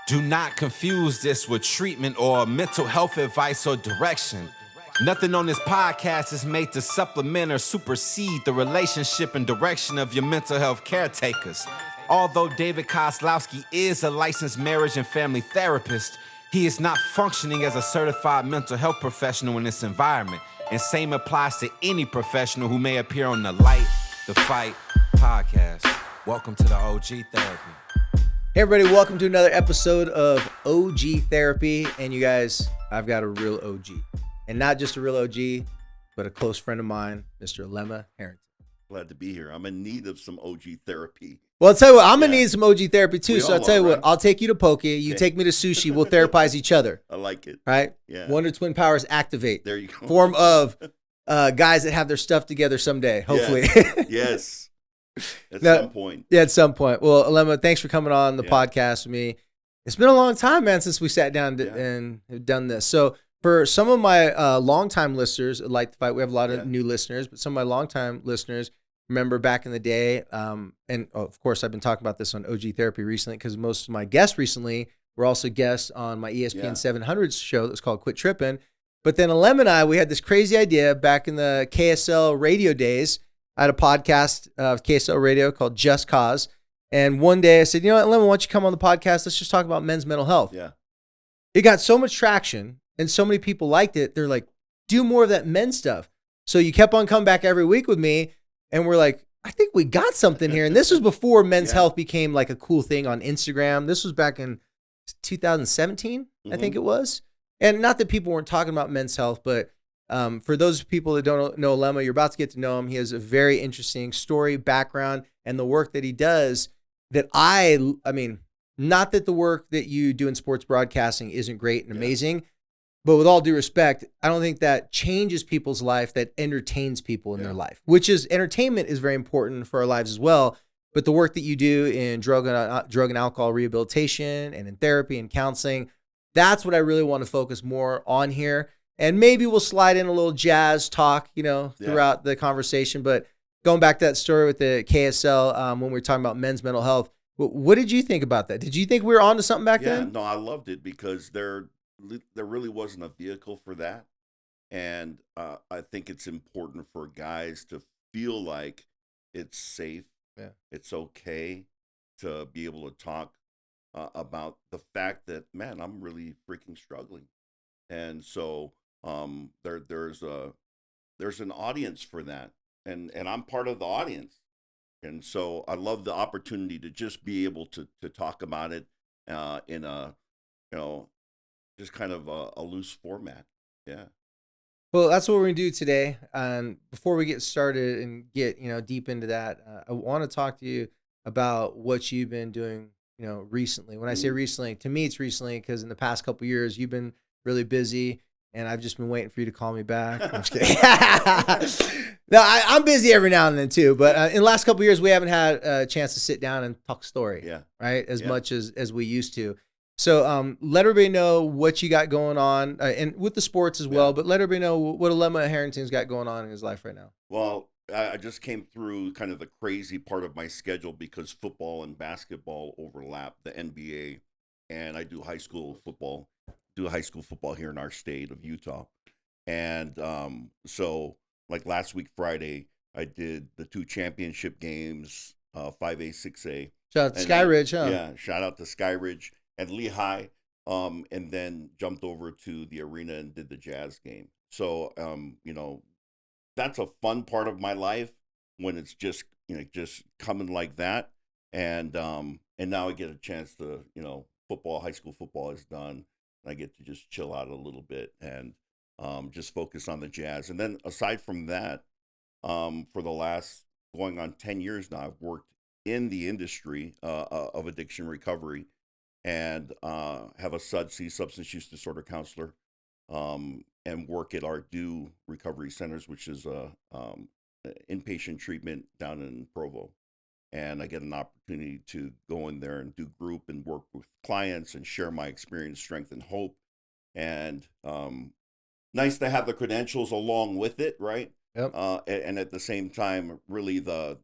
Do not confuse this with treatment or mental health advice or direction. Nothing on this podcast is made to supplement or supersede the relationship and direction of your mental health caretakers. Although David Kozlowski is a licensed marriage and family therapist, he is not functioning as a certified mental health professional in this environment. And same applies to any professional who may appear on the Light the Fight podcast. Welcome to the OG Therapy. Hey everybody, welcome to another episode of OG Therapy. And you guys, I've got a real OG. And not just a real OG, but a close friend of mine, Mr. Alema, Harrington. Glad to be here. I'm in need of some OG therapy. Well, I'll tell you what, I'm going to need some OG therapy too. We So I'll all tell you are, what, right? I'll take you to Poke. You Okay. take me to sushi. We'll therapize each other. I like it. Right? Yeah. Wonder Twin Powers activate. There you go. Form of guys that have their stuff together someday, hopefully. Yes. At No. some point. Yeah, at some point. Well, Alema, thanks for coming on the Yeah. podcast with me. It's been a long time, man, since we sat down and have done this. So for some of my longtime listeners, Like the Fight, we have a lot of new listeners, but some of my longtime listeners remember back in the day, of course, I've been talking about this on OG Therapy recently because most of my guests recently were also guests on my ESPN 700s show that was called Quit Trippin'. But then Alema and I, we had this crazy idea back in the KSL radio days. I had a podcast of KSL radio called Just Cause. And one day I said, you know what, Alema, why don't you come on the podcast? Let's just talk about men's mental health. Yeah. It got so much traction and so many people liked it. They're like, do more of that men's stuff. So you kept on coming back every week with me. And we're like, I think we got something here. And this was before men's health became like a cool thing on Instagram. This was back in 2017, I think it was. And not that people weren't talking about men's health, but for those people that don't know Alema, you're about to get to know him. He has a very interesting story, background, and the work that he does that I mean, not that the work that you do in sports broadcasting isn't great and amazing, but with all due respect, I don't think that changes people's life, that entertains people in their life, which is entertainment is very important for our lives as well. But the work that you do in drug and alcohol rehabilitation and in therapy and counseling, that's what I really want to focus more on here. And maybe we'll slide in a little jazz talk, throughout the conversation. But going back to that story with the KSL, when we were talking about men's mental health, what did you think about that? Did you think we were onto something back then? No, I loved it because there really wasn't a vehicle for that. And I think it's important for guys to feel like it's safe. Yeah. It's okay to be able to talk about the fact that, man, I'm really freaking struggling. And so there's an audience for that. And I'm part of the audience. And so I love the opportunity to just be able to talk about it in a, just kind of a loose format. Yeah. Well, that's what we're going to do today. And before we get started and get, deep into that, I want to talk to you about what you've been doing, recently. When I say recently, to me, it's recently because in the past couple of years, you've been really busy and I've just been waiting for you to call me back. I'm just kidding. No, I'm busy every now and then too, but in the last couple of years, we haven't had a chance to sit down and talk story, right? As much as we used to. So let everybody know what you got going on and with the sports as well, but let everybody know what Alema Harrington's got going on in his life right now. Well, I just came through kind of the crazy part of my schedule because football and basketball overlap, the NBA, and I do high school football here in our state of Utah. And so like last week, Friday, I did the 2 championship games, 5A, 6A. Shout out to Sky Ridge, huh? Yeah, shout out to Sky Ridge and Lehigh, and then jumped over to the arena and did the Jazz game. So, that's a fun part of my life when it's just coming like that. And now I get a chance to, high school football is done. And I get to just chill out a little bit and just focus on the Jazz. And then aside from that, for the last going on 10 years now, I've worked in the industry of addiction recovery and have a SUDC, substance use disorder counselor, and work at our DO recovery centers, which is inpatient treatment down in Provo. And I get an opportunity to go in there and do group and work with clients and share my experience, strength, and hope. And nice to have the credentials along with it, right? Yep. And at the same time, really the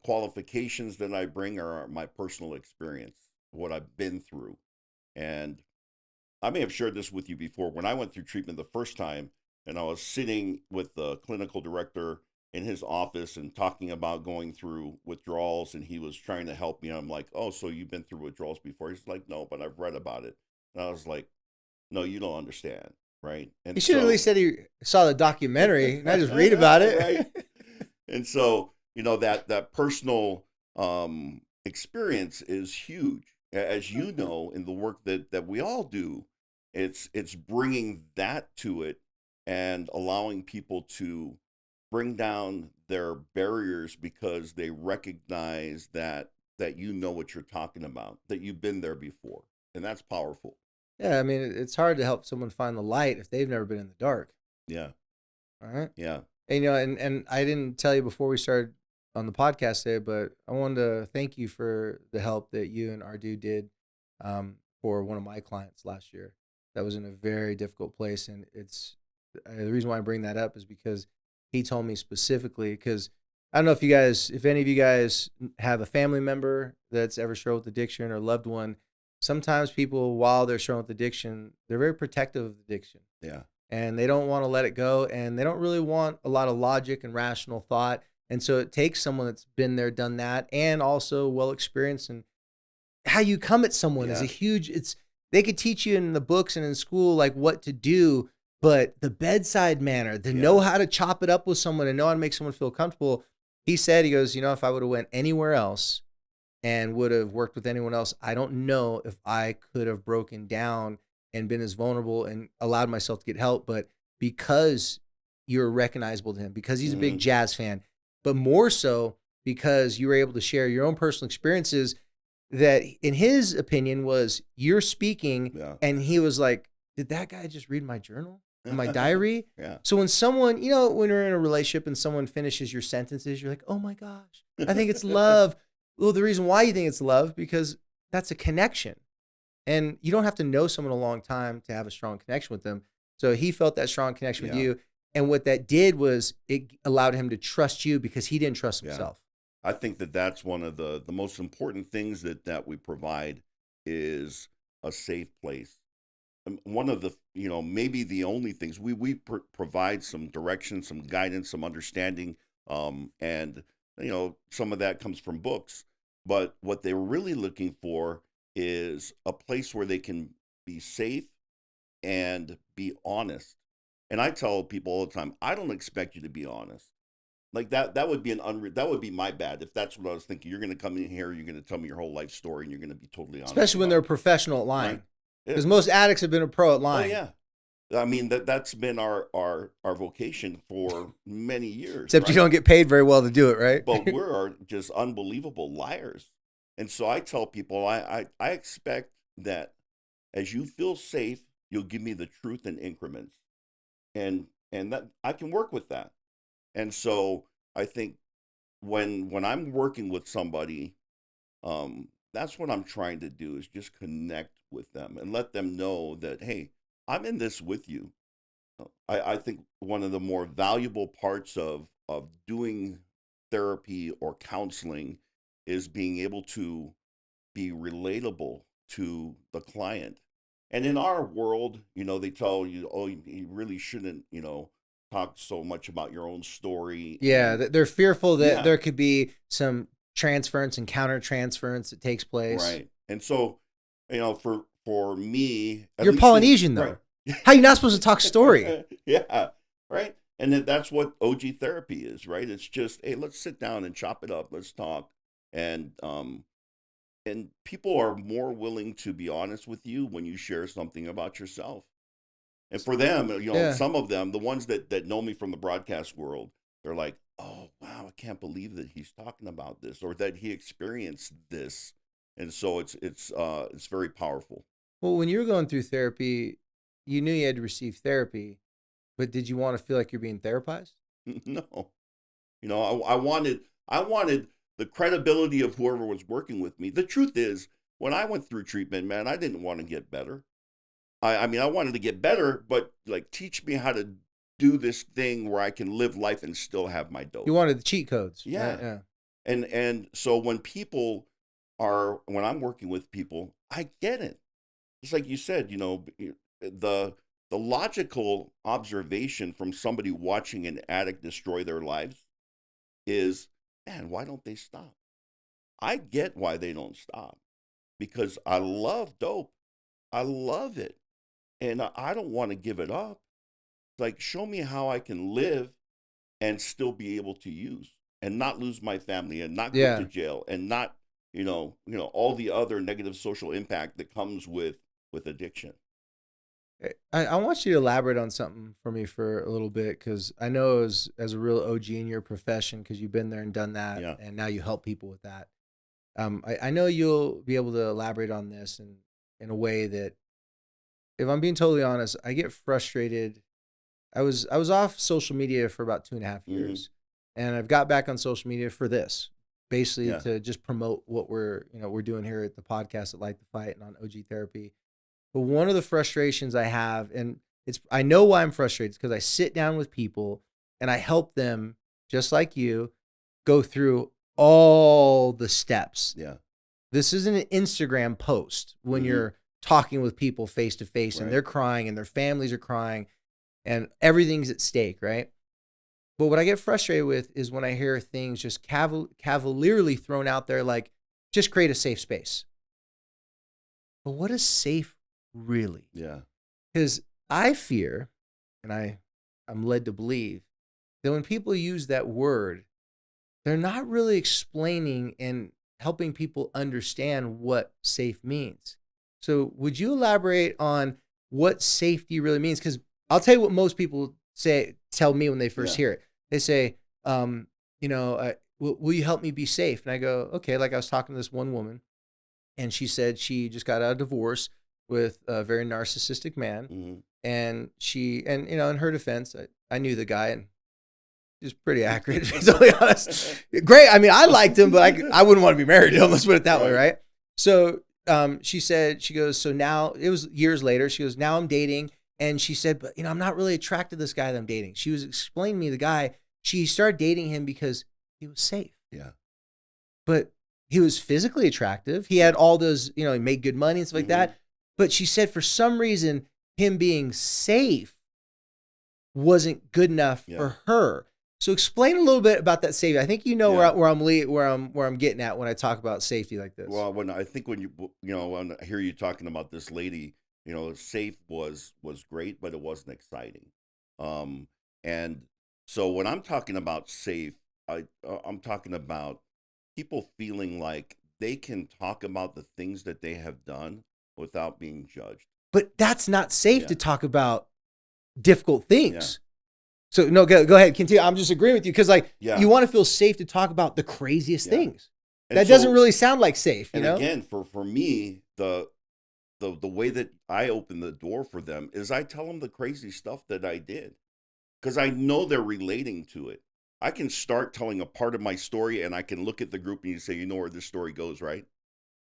qualifications that I bring are my personal experience, what I've been through. And I may have shared this with you before. When I went through treatment the first time, and I was sitting with the clinical director in his office and talking about going through withdrawals, and he was trying to help me. I'm like, "Oh, so you've been through withdrawals before?" He's like, "No, but I've read about it." And I was like, "No, you don't understand, right?" And He should at least said he saw the documentary, not just read about it. Right. And so, that personal experience is huge. As you know, in the work that we all do, it's bringing that to it and allowing people to bring down their barriers because they recognize that you know what you're talking about, that you've been there before, and that's powerful. Yeah, I mean, it's hard to help someone find the light if they've never been in the dark. Yeah. All right. Yeah. And, and I didn't tell you before we started on the podcast today, but I wanted to thank you for the help that you and Ardu did for one of my clients last year. That was in a very difficult place, and it's the reason why I bring that up is because he told me specifically, because I don't know if any of you guys have a family member that's ever struggled with addiction or a loved one. Sometimes people, while they're struggling with addiction, they're very protective of addiction. Yeah. And they don't want to let it go, and they don't really want a lot of logic and rational thought. And so it takes someone that's been there, done that, and also well experienced. And how you come at someone is a huge. They could teach you in the books and in school like what to do, but the bedside manner, to know how to chop it up with someone and know how to make someone feel comfortable. He goes, if I would have went anywhere else and would have worked with anyone else, I don't know if I could have broken down and been as vulnerable and allowed myself to get help. But because you're recognizable to him, because he's a big jazz fan, but more so because you were able to share your own personal experiences that in his opinion was you're speaking. And he was like, did that guy just read my journal and my diary? Yeah. So when someone, when you're in a relationship and someone finishes your sentences, you're like, oh my gosh, I think it's love. Well, the reason why you think it's love, because that's a connection. And you don't have to know someone a long time to have a strong connection with them. So he felt that strong connection with you. And what that did was it allowed him to trust you because he didn't trust himself. I think that's one of the most important things that we provide is a safe place. One of the, maybe the only things we provide some direction, some guidance, some understanding, and some of that comes from books. But what they're really looking for is a place where they can be safe and be honest. And I tell people all the time, I don't expect you to be honest. Like that would be that would be my bad if that's what I was thinking. You're going to come in here, you're going to tell me your whole life story, and you're going to be totally honest. Especially when they're a professional at lying. Because most addicts have been a pro at lying. Oh, yeah. I mean, that's been our vocation for many years. Except you don't get paid very well to do it, right? But we're just unbelievable liars. And so I tell people, I expect that as you feel safe, you'll give me the truth in increments. And that I can work with that. And so I think when I'm working with somebody, that's what I'm trying to do is just connect with them and let them know that, hey, I'm in this with you. I think one of the more valuable parts of doing therapy or counseling is being able to be relatable to the client. And in our world, they tell you, oh, you really shouldn't, talk so much about your own story. Yeah, they're fearful that there could be some transference and counter-transference that takes place. Right. And so, for me... You're Polynesian, though. Right. How are you not supposed to talk story? Yeah, right? And that's what OG therapy is, right? It's just, hey, let's sit down and chop it up. Let's talk. And people are more willing to be honest with you when you share something about yourself. And for them, some of them, the ones that know me from the broadcast world, they're like, oh, wow, I can't believe that he's talking about this or that he experienced this. And so it's very powerful. Well, when you were going through therapy, you knew you had to receive therapy, but did you want to feel like you're being therapized? No. I wanted the credibility of whoever was working with me. The truth is, when I went through treatment, man, I didn't want to get better. I mean, I wanted to get better, but like teach me how to do this thing where I can live life and still have my dope. You wanted the cheat codes. Yeah. And so when I'm working with people, I get it. it's like you said, the logical observation from somebody watching an addict destroy their lives is, man, why don't they stop? I get why they don't stop, because I love dope. I love it. And I don't want to give it up. Like, show me how I can live and still be able to use and not lose my family and not go to jail and not, all the other negative social impact that comes with addiction. I want you to elaborate on something for me for a little bit, because I know as a real OG in your profession, because you've been there and done that, Yeah. and now you help people with that. I know you'll be able to elaborate on this in a way that, if I'm being totally honest, I get frustrated. I was off social media for about 2.5 years, and I've got back on social media for this, basically to just promote what we're doing here at the podcast at Light the Fight and on OG Therapy. But one of the frustrations I have, and I know why I'm frustrated, is because I sit down with people and I help them, just like you, go through all the steps. Yeah. This isn't an Instagram post when you're talking with people face to face and they're crying and their families are crying and everything's at stake, right? But what I get frustrated with is when I hear things just cavalierly thrown out there, like, just create a safe space. But what is safe really? Yeah. Because I fear, and I'm led to believe, that when people use that word, they're not really explaining and helping people understand what safe means. So would you elaborate on what safety really means? Because I'll tell you what most people tell me when they first hear it. They say, will you help me be safe? And I go, okay. Like, I was talking to this one woman, and she said she just got out of divorce with a very narcissistic man. And in her defense, I knew the guy, and he was pretty accurate, to be totally honest. Great. I mean, I liked him, but I wouldn't want to be married to him. Let's put it that way, right? So she said, she goes, so now, it was years later, she goes, now I'm dating. And she said, but I'm not really attracted to this guy that I'm dating. She was explaining to me the guy, she started dating him because he was safe. Yeah. But he was physically attractive. He had all those, he made good money and stuff like that. But she said for some reason, him being safe wasn't good enough for her. So explain a little bit about that safety. I think where I'm getting at when I talk about safety like this. Well, when I hear you talking about this lady, safe was great, but it wasn't exciting. And so when I'm talking about safe, I'm talking about people feeling like they can talk about the things that they have done without being judged. But that's not safe to talk about difficult things. So no, go ahead, continue. I'm just agreeing with you, because you want to feel safe to talk about the craziest things. And that doesn't really sound like safe. Again, for me, the way that I open the door for them is I tell them the crazy stuff that I did, because I know they're relating to it. I can start telling a part of my story, and I can look at the group and you say, where this story goes, right?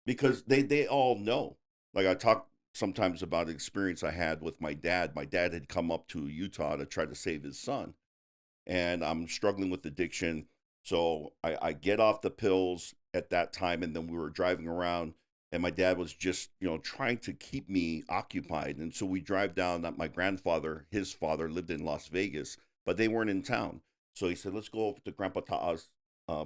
Because they all know. Like, I talk sometimes about an experience I had with my dad. My dad had come up to Utah to try to save his son, and I'm struggling with addiction. So I get off the pills at that time, and then we were driving around, and my dad was just, trying to keep me occupied. And so we drive down. My grandfather, his father, lived in Las Vegas, but they weren't in town. So he said, let's go over to Grandpa Ta'a's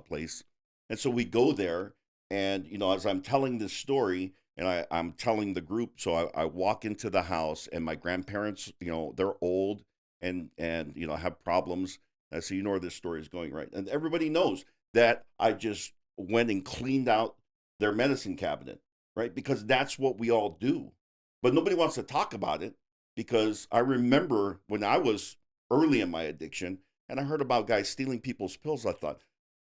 place. And so we go there, and, as I'm telling this story, and I'm telling the group, so I walk into the house, and my grandparents, they're old and have problems. And I say, where this story is going, right? And everybody knows that I just went and cleaned out their medicine cabinet, right? Because that's what we all do. But nobody wants to talk about it, because I remember when I was early in my addiction and I heard about guys stealing people's pills, I thought,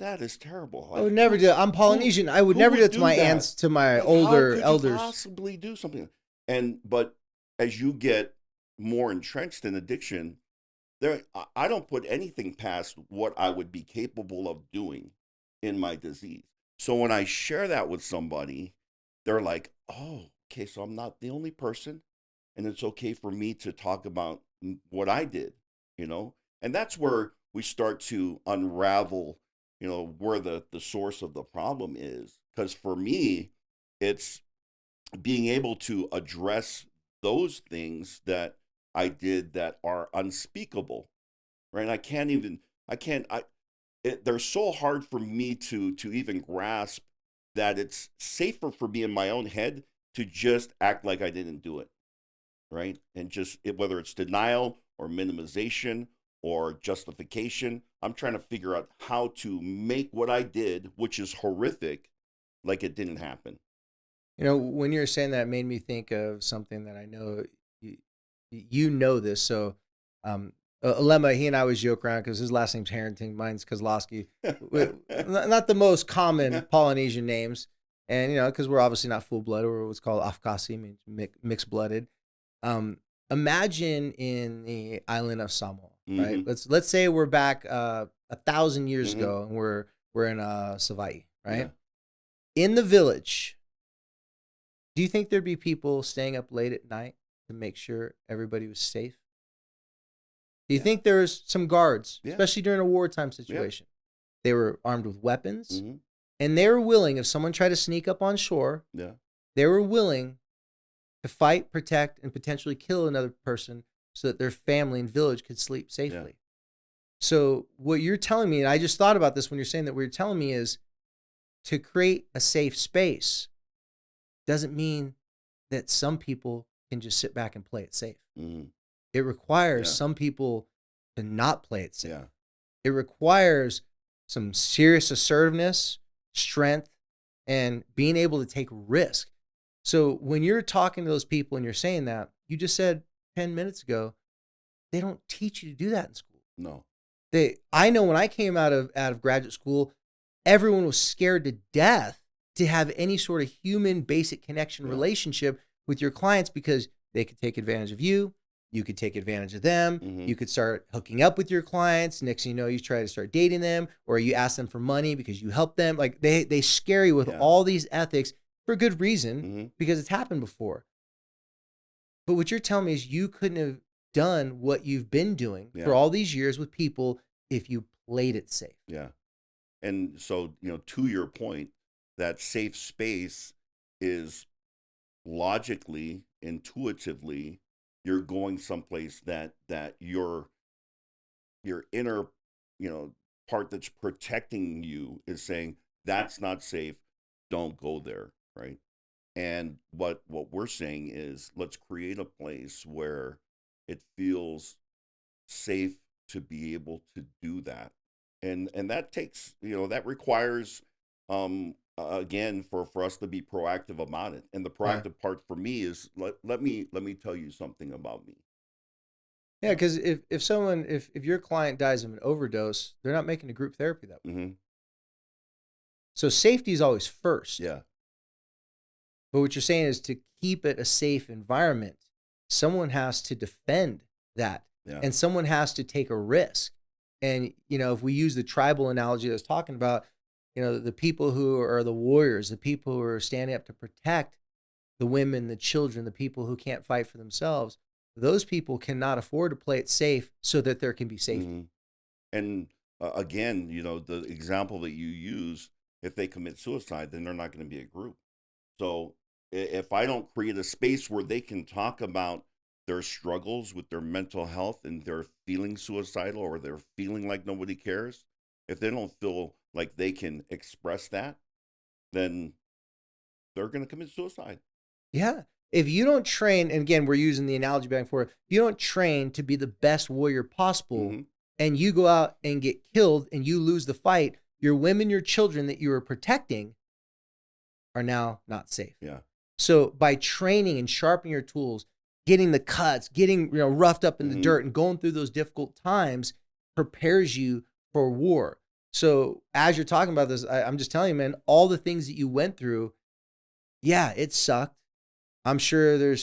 that is terrible. I would never do it. I'm Polynesian. I would never do it to my aunts, to my older elders. How could you possibly do something? But as you get more entrenched in addiction, I don't put anything past what I would be capable of doing in my disease. So when I share that with somebody, they're like, oh, okay, so I'm not the only person, and it's okay for me to talk about what I did, And that's where we start to unravel where the source of the problem is. Because for me, it's being able to address those things that I did that are unspeakable, right? They're so hard for me to even grasp that it's safer for me in my own head to just act like I didn't do it, right? And whether it's denial or minimization or justification, I'm trying to figure out how to make what I did, which is horrific, like it didn't happen. You know, when you were saying that, it made me think of something that I know you know this. So, Alema, he and I always joke around because his last name's Harrington, mine's Kozlowski. Not the most common Polynesian names, and because we're obviously not full blood, or what's called Afkasi, means mixed blooded. Imagine in the island of Samoa, right? Let's say we're back 1,000 years ago, and we're in Savai'i, right? Yeah. In the village, do you think there'd be people staying up late at night to make sure everybody was safe? Do you think there's some guards, especially during a wartime situation? They were armed with weapons, and they were willing, if someone tried to sneak up on shore, they were willing to fight, protect, and potentially kill another person so that their family and village could sleep safely. Yeah. So what you're telling me, and I just thought about this when you're saying that, what you're telling me is to create a safe space doesn't mean that some people can just sit back and play it safe. It requires some people to not play it safe. It requires some serious assertiveness, strength, and being able to take risk. So when you're talking to those people and you're saying that, you just said 10 minutes ago, they don't teach you to do that in school. No. I know when I came out of graduate school, everyone was scared to death to have any sort of human basic connection relationship with your clients because they could take advantage of you. You could take advantage of them. You could start hooking up with your clients. Next thing you know, you try to start dating them, or you ask them for money because you help them. Like they scare you with all these ethics for good reason because it's happened before. But what you're telling me is you couldn't have done what you've been doing for all these years with people if you played it safe. Yeah. And so, to your point, that safe space is logically, intuitively, you're going someplace that your inner, part that's protecting you is saying that's not safe. Don't go there, right? And what we're saying is let's create a place where it feels safe to be able to do that, and that takes that requires again for us to be proactive about it. And the proactive part for me is let me tell you something about me. Yeah, because if your client dies of an overdose, they're not making a group therapy that way. So safety is always first. Yeah. But what you're saying is to keep it a safe environment, someone has to defend that, and someone has to take a risk. And if we use the tribal analogy that I was talking about, the people who are the warriors, the people who are standing up to protect the women, the children, the people who can't fight for themselves, those people cannot afford to play it safe so that there can be safety. And again, the example that you use, if they commit suicide, then they're not going to be a group. So if I don't create a space where they can talk about their struggles with their mental health and they're feeling suicidal or they're feeling like nobody cares, if they don't feel like they can express that, then they're going to commit suicide. Yeah. If you don't train, and again, we're using the analogy back and forth, if you don't train to be the best warrior possible and you go out and get killed and you lose the fight, your women, your children that you were protecting are now not safe. Yeah. So by training and sharpening your tools, getting the cuts, getting roughed up in the dirt and going through those difficult times prepares you for war. So as you're talking about this, I'm just telling you, man, all the things that you went through, yeah, it sucked. I'm sure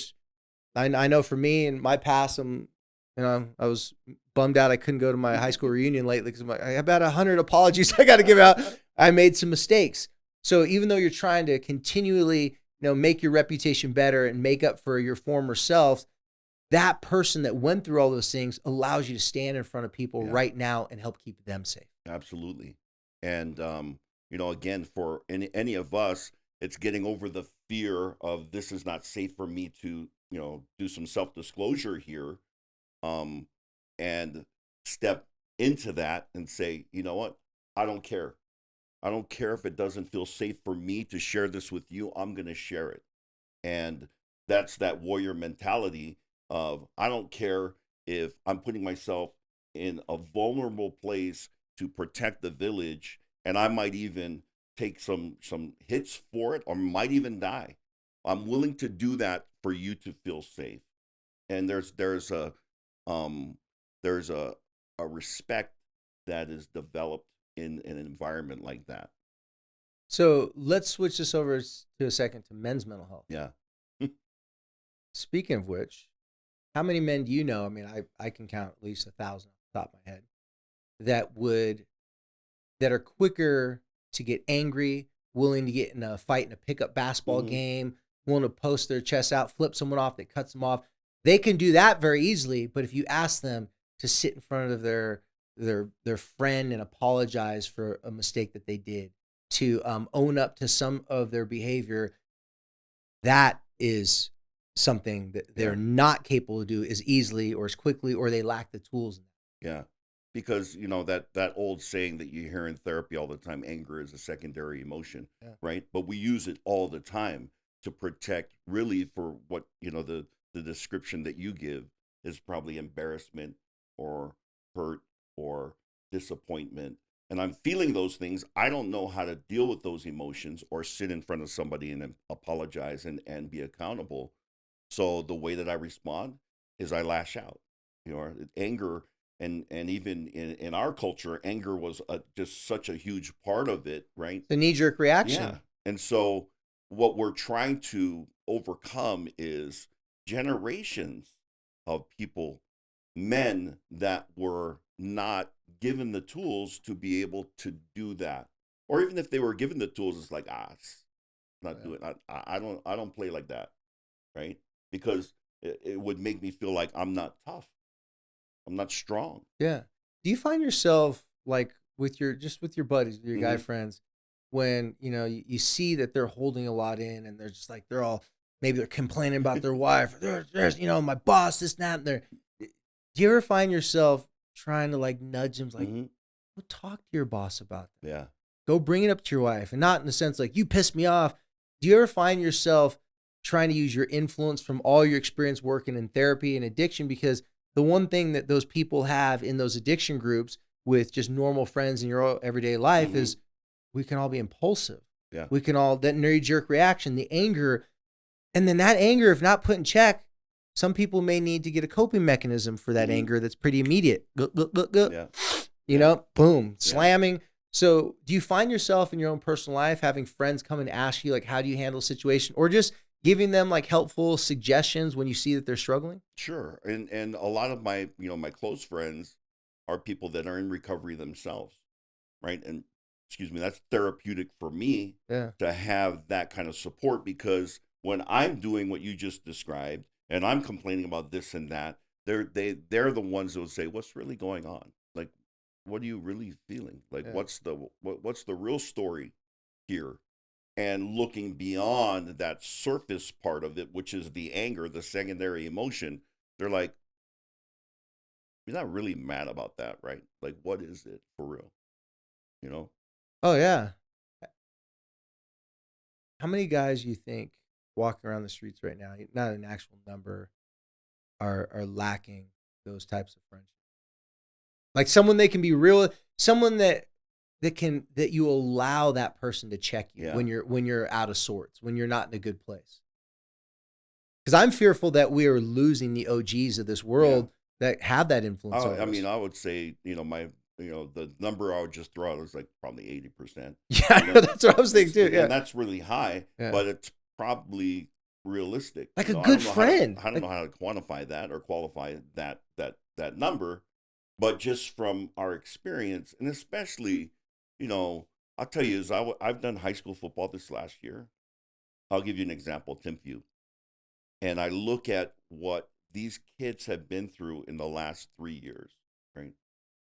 I know for me in my past, I was bummed out I couldn't go to my high school reunion lately because I have about 100 apologies I got to give out. I made some mistakes. So even though you're trying to continually, make your reputation better and make up for your former self, that person that went through all those things allows you to stand in front of people right now and help keep them safe. Absolutely. And, again, for any of us, It's getting over the fear of this is not safe for me to, do some self-disclosure here, um, and step into that and say, you know what? I don't care. I don't care if it doesn't feel safe for me to share this with you. I'm going to share it. And that's that warrior mentality of I don't care if I'm putting myself in a vulnerable place to protect the village, and I might even take some hits for it or might even die. I'm willing to do that for you to feel safe. And um there's a respect that is developed in an environment like that. So let's switch this over to a second to men's mental health. Yeah. Speaking of which, how many men do you know? I mean, I can count at least 1,000 off the top of my head that are quicker to get angry, willing to get in a fight in a pickup basketball game, willing to post their chest out, flip someone off that cuts them off. They can do that very easily, but if you ask them to sit in front of their friend and apologize for a mistake that they did, to own up to some of their behavior, that is something that they're not capable to do as easily or as quickly, or they lack the tools. Yeah. Because, that old saying that you hear in therapy all the time, anger is a secondary emotion, right? But we use it all the time to protect, really, for what, the description that you give is probably embarrassment or hurt or disappointment. And I'm feeling those things. I don't know how to deal with those emotions or sit in front of somebody and apologize and be accountable. So the way that I respond is I lash out. Anger, and even in our culture, anger was just such a huge part of it, right? The knee-jerk reaction. Yeah. And so what we're trying to overcome is generations of people, men that were not given the tools to be able to do that. Or even if they were given the tools, it's like, it's not doing it. I don't play like that, right? Because it would make me feel like I'm not tough. I'm not strong. Yeah. Do you find yourself like with your buddies, your guy friends, when you see that they're holding a lot in and they're just like maybe they're complaining about their wife, there's my boss, this, that, and do you ever find yourself trying to like nudge them, like, go talk to your boss about that? Yeah. Go bring it up to your wife, and not in the sense like you pissed me off. Do you ever find yourself trying to use your influence from all your experience working in therapy and addiction? Because the one thing that those people have in those addiction groups with just normal friends in your everyday life is we can all be impulsive. Yeah. We can all, that knee-jerk reaction, the anger. And then that anger, if not put in check, some people may need to get a coping mechanism for that anger that's pretty immediate. Yeah. Boom, slamming. So do you find yourself in your own personal life having friends come and ask you, like, how do you handle a situation? Or just giving them like helpful suggestions when you see that they're struggling? Sure. And a lot of my, my close friends are people that are in recovery themselves, right? And excuse me, that's therapeutic for me to have that kind of support, because when I'm doing what you just described and I'm complaining about this and that, they're the ones that will say, what's really going on? Like, what are you really feeling? Like, what's the real story here? And looking beyond that surface part of it, which is the anger, the secondary emotion, they're like, you're not really mad about that, right? Like, what is it for real? Oh, yeah. How many guys you think walking around the streets right now, not an actual number, are lacking those types of friendships? Like someone they can be real, someone that you allow that person to check you when you're out of sorts, when you're not in a good place. Because I'm fearful that we are losing the OGs of this world that have that influence over us. I mean, I would say, the number I would just throw out is like probably 80%. Yeah, that's what I was thinking too. Yeah, and that's really high, but it's probably realistic. Like a good friend. I don't know how to quantify that or qualify that number, but just from our experience, and especially, I'll tell you, I've done high school football this last year. I'll give you an example, Timpview. And I look at what these kids have been through in the last 3 years, right?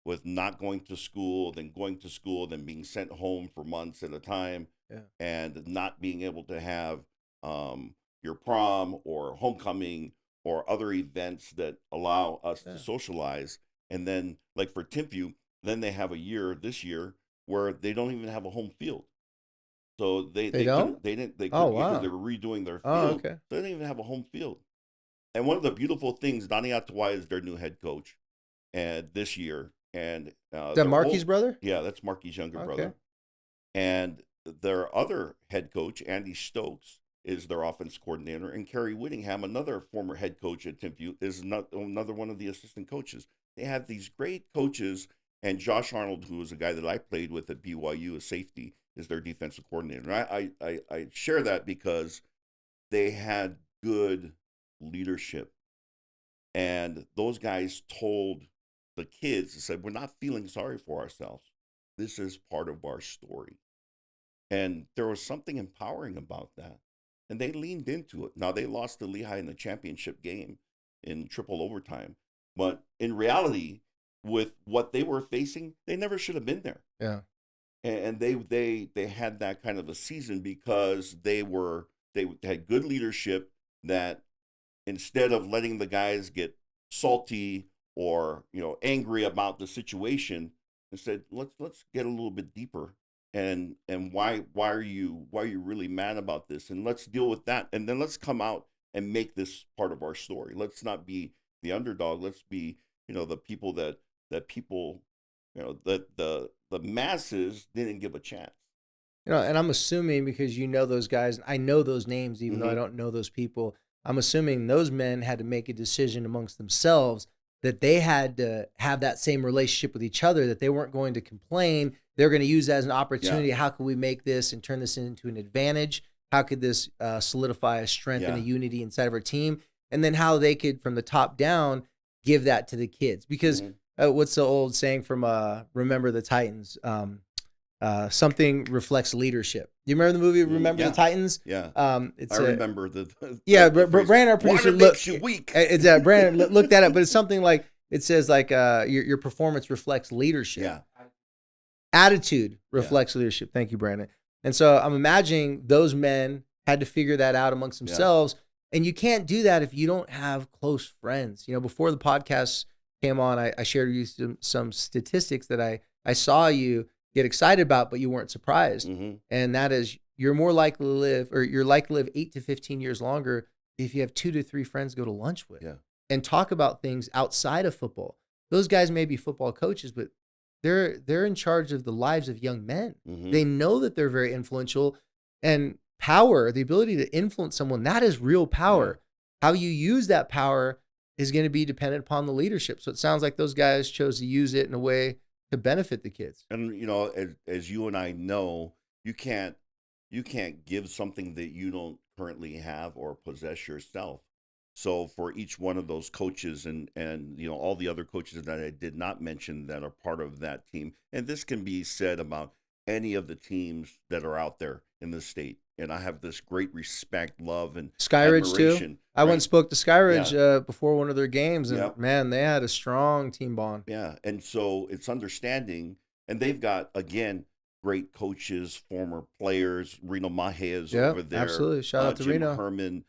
With not going to school, then going to school, then being sent home for months at a time, Yeah. and not being able to have your prom or homecoming or other events that allow us Yeah. to socialize. And then, like for Timpview, then they have a year this year where they don't even have a home field. So They they don't? couldn't they didn't they Oh, couldn't because wow. they were redoing their Oh, field. okay. So they didn't even have a home field. And one of the beautiful things, Donnie Atawai is their new head coach, and this year, and Is that Marky's brother? yeah, that's Marky's younger Okay. brother, and their other head coach, Andy Stokes, is their offense coordinator, and Kerry Whittingham, another former head coach at Timpview, is another one of the assistant coaches. They have these great coaches, and Josh Arnold, who is a guy that I played with at BYU, a safety, is their defensive coordinator. And I share that because they had good leadership, and those guys told the kids, they said, we're not feeling sorry for ourselves. This is part of our story. And there was something empowering about that. And they leaned into it. Now, they lost to Lehigh in the championship game in triple overtime. But in reality, with what they were facing, they never should have been there. Yeah. And they had that kind of a season because they had good leadership that instead of letting the guys get salty or angry about the situation, they said, let's get a little bit deeper. And why are you really mad about this? And let's deal with that. And then let's come out and make this part of our story. Let's not be the underdog. Let's be, the people that people, that the masses didn't give a chance. And I'm assuming, because those guys, I know those names, even though I Mhm. don't know those people, I'm assuming those men had to make a decision amongst themselves that they had to have that same relationship with each other, that they weren't going to complain. They're going to use that as an opportunity. Yeah. How can we make this and turn this into an advantage? How could this solidify a strength and a Yeah. unity inside of our team? And then how they could, from the top down, give that to the kids. Because Mhm. what's the old saying from Remember the Titans? Something reflects leadership. Do you remember the movie Remember Yeah. the Titans? Yeah. It's I remember the Brandon, our producer, water makes you weak. It's Brandon, look that up. But it's something like, it says like your performance reflects leadership. Yeah. Attitude reflects leadership. Thank you, Brandon. And so I'm imagining those men had to figure that out amongst themselves. And you can't do that if you don't have close friends. Before the podcast came on, I shared with you some statistics that I saw you get excited about, but you weren't surprised. Mm-hmm. And that is, you're likely to live 8 to 15 years longer if you have 2 to 3 friends to go to lunch with and talk about things outside of football. Those guys may be football coaches, but they're in charge of the lives of young men. Mm-hmm. They know that they're very influential, and power, the ability to influence someone, that is real power. How you use that power is going to be dependent upon the leadership. So it sounds like those guys chose to use it in a way to benefit the kids. And as you and I know, you can't give something that you don't currently have or possess yourself. So for each one of those coaches and all the other coaches that I did not mention that are part of that team, and this can be said about any of the teams that are out there in the state. And I have this great respect, love, and Skyridge admiration. too. I went and spoke to Skyridge before one of their games, and Yep. man, they had a strong team bond. Yeah, and so it's understanding, and they've got, again, great coaches, former players. Reno Mahe is over there. Absolutely. Shout out to Jim Reno. Herman.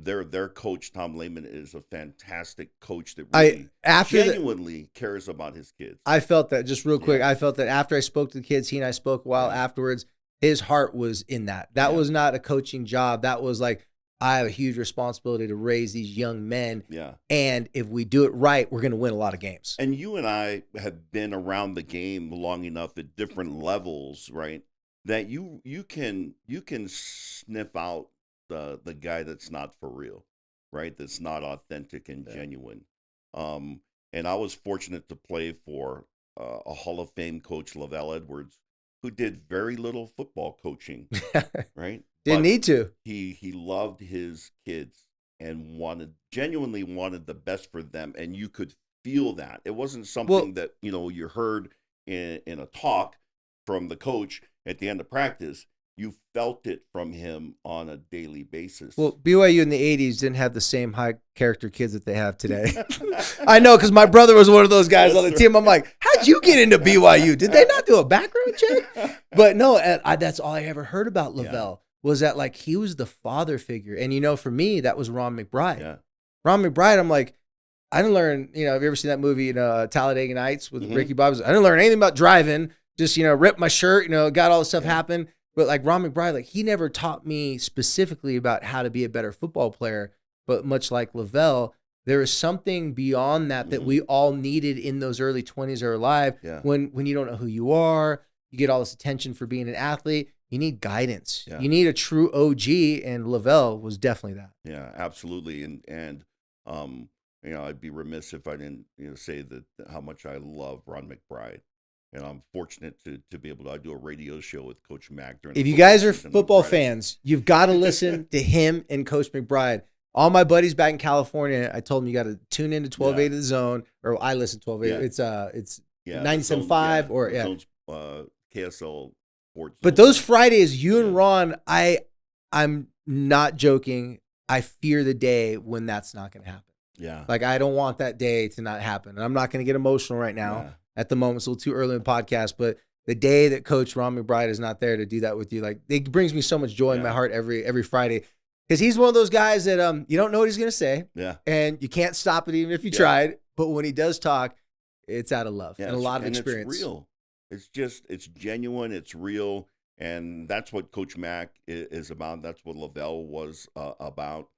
Their coach, Tom Lehman, is a fantastic coach that really genuinely cares about his kids. I felt that, just real quick. I felt that after I spoke to the kids, he and I spoke a while afterwards. His heart was in that. That was not a coaching job. That was like, I have a huge responsibility to raise these young men. Yeah. And if we do it right, we're going to win a lot of games. And you and I have been around the game long enough at different levels, right? That you can sniff out the guy that's not for real, right? That's not authentic and genuine. And I was fortunate to play for a Hall of Fame coach, Lavelle Edwards, who did very little football coaching, right? Didn't need to. He loved his kids and genuinely wanted the best for them, and you could feel that. It wasn't something that you heard in a talk from the coach at the end of practice. you felt it from him on a daily basis. Well, BYU in the 80s didn't have the same high character kids that they have today. I know, because my brother was one of those guys on the team. I'm like, how'd you get into BYU? Did they not do a background check? But no, that's all I ever heard about Lavelle was that, like, he was the father figure. And, you know, for me, that was Ron McBride. Yeah. Ron McBride, I'm like, I didn't learn, you know, have you ever seen that movie, Talladega Nights with Ricky Bobby? I didn't learn anything about driving, just, you know, ripped my shirt, you know, got all this stuff happen. But like Ron McBride, like he never taught me specifically about how to be a better football player. But much like Lavelle, there is something beyond that we all needed in those early 20s of our life. Yeah. When you don't know who you are, you get all this attention for being an athlete. You need guidance. Yeah. You need a true OG, and Lavelle was definitely that. Yeah, absolutely. And you know, I'd be remiss if I didn't, you know, say that how much I love Ron McBride. And I'm fortunate to be able to. I do a radio show with Coach Mack during. If you guys are football fans, you've got to listen to him and Coach McBride. All my buddies back in California, I told them you got to tune into 12:8 of the Zone, or I listen to 12:8. It's 97.5 or Zone's, KSL Sports. But those Fridays, you and Ron, I'm not joking. I fear the day when that's not going to happen. Yeah, like I don't want that day to not happen. And I'm not going to get emotional right now. Yeah. At the moment, it's a little too early in the podcast, but the day that Coach Ron McBride is not there to do that with you, like it brings me so much joy in my heart every Friday, because he's one of those guys that you don't know what he's gonna say, and you can't stop it even if you tried. But when he does talk, it's out of love and a lot of experience. It's real. It's genuine. It's real, and that's what Coach Mack is about. That's what Lavelle was about.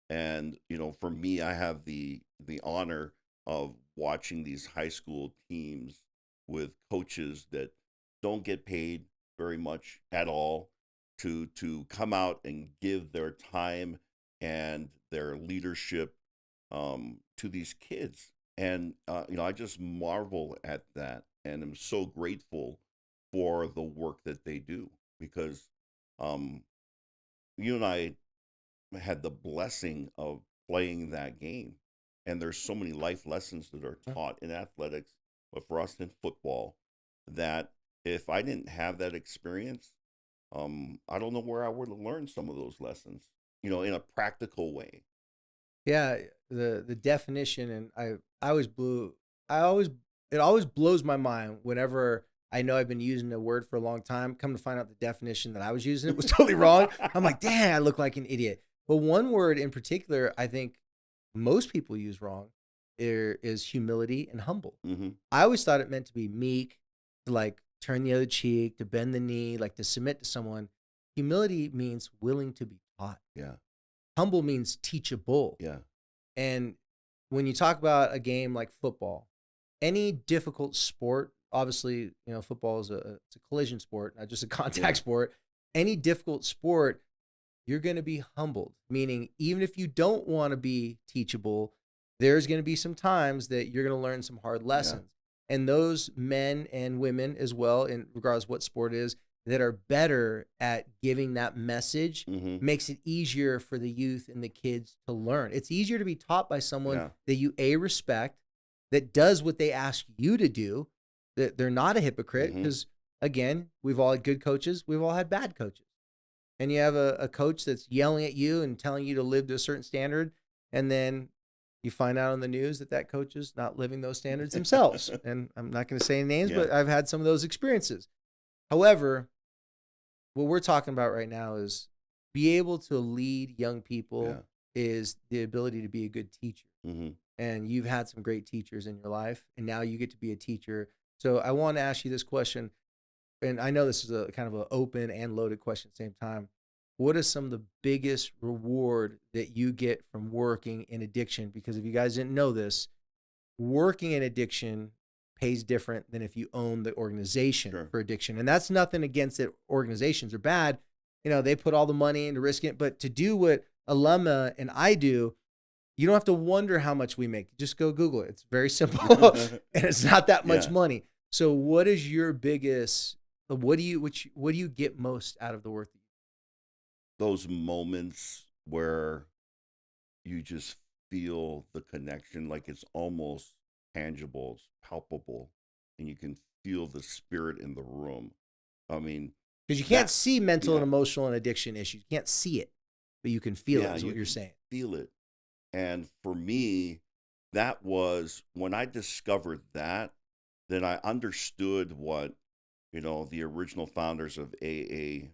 And you know, for me, I have the honor of watching these high school teams with coaches that don't get paid very much at all to come out and give their time and their leadership to these kids. And you know, I just marvel at that, and I'm so grateful for the work that they do, because you and I had the blessing of playing that game. And there's so many life lessons that are taught in athletics, but for us in football, that if I didn't have that experience, I don't know where I would have learned some of those lessons, you know, in a practical way. Yeah, the definition, and it always blows my mind whenever I know I've been using a word for a long time. Come to find out the definition that I was using, it was totally wrong. I'm like, dang, I look like an idiot. But one word in particular, I think most people use wrong, is humility and humble. I always thought it meant to be meek, to like turn the other cheek, to bend the knee, like to submit to someone. Humility means willing to be taught. Yeah. Humble means teachable. Yeah. And when you talk about a game like football, any difficult sport, obviously, you know, football is it's a collision sport, not just a contact sport. Any difficult sport, you're going to be humbled, meaning even if you don't want to be teachable, there's going to be some times that you're going to learn some hard lessons. Yeah. And those men and women as well, in regardless of what sport it is, that are better at giving that message makes it easier for the youth and the kids to learn. It's easier to be taught by someone that you respect, that does what they ask you to do, that they're not a hypocrite, because again, we've all had good coaches, we've all had bad coaches. And you have a coach that's yelling at you and telling you to live to a certain standard, and then you find out on the news that coach is not living those standards themselves. And I'm not going to say any names, but I've had some of those experiences. However, what we're talking about right now is be able to lead young people is the ability to be a good teacher. And you've had some great teachers in your life, and now you get to be a teacher. So I want to ask you this question. And I know this is a kind of an open and loaded question at the same time. What is some of the biggest reward that you get from working in addiction? Because if you guys didn't know this, working in addiction pays different than if you own the organization for addiction. And that's nothing against it. Organizations are bad. You know, they put all the money into risking it. But to do what Alema and I do, you don't have to wonder how much we make. Just go Google it. It's very simple. And it's not that much money. So what is your biggest... What do you get most out of the work? Those moments where you just feel the connection, like it's almost tangible, it's palpable, and you can feel the spirit in the room. I mean, Because you can't That- see mental and yeah. emotional and addiction issues. You can't see it, but you can feel it, Yeah, is you what you're can saying. feel it. And for me, that was when I discovered that, then I understood what, the original founders of AA,